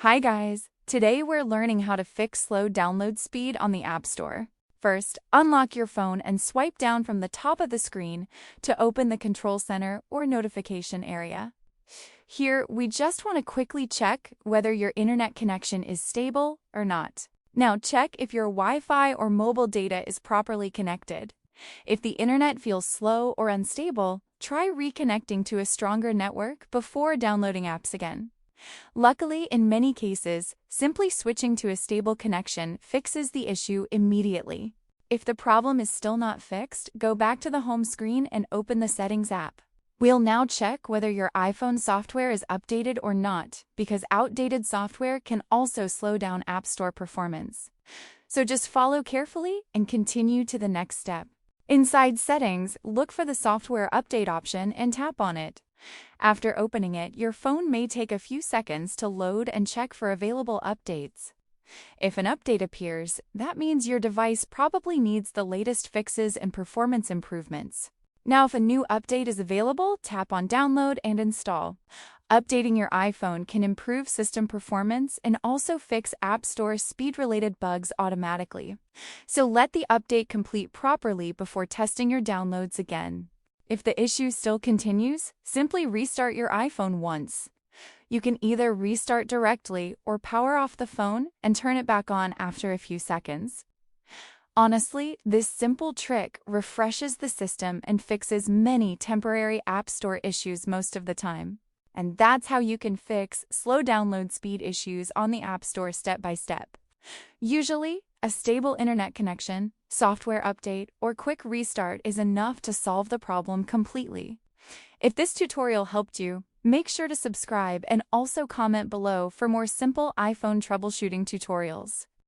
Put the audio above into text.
Hi guys! Today we're learning how to fix slow download speed on the App Store. First, unlock your phone and swipe down from the top of the screen to open the Control Center or Notification area. Here, we just want to quickly check whether your internet connection is stable or not. Now check if your Wi-Fi or mobile data is properly connected. If the internet feels slow or unstable, try reconnecting to a stronger network before downloading apps again. Luckily, in many cases, simply switching to a stable connection fixes the issue immediately. If the problem is still not fixed, go back to the home screen and open the Settings app. We'll now check whether your iPhone software is updated or not, because outdated software can also slow down App Store performance. So just follow carefully and continue to the next step. Inside Settings, look for the Software Update option and tap on it. After opening it, your phone may take a few seconds to load and check for available updates. If an update appears, that means your device probably needs the latest fixes and performance improvements. Now, if a new update is available, tap on Download and Install. Updating your iPhone can improve system performance and also fix App Store speed-related bugs automatically. So let the update complete properly before testing your downloads again. If the issue still continues, simply restart your iPhone once. You can either restart directly or power off the phone and turn it back on after a few seconds. Honestly, this simple trick refreshes the system and fixes many temporary App Store issues most of the time. And that's how you can fix slow download speed issues on the App Store step by step. Usually, a stable internet connection, software update, or quick restart is enough to solve the problem completely. If this tutorial helped you, make sure to subscribe and also comment below for more simple iPhone troubleshooting tutorials.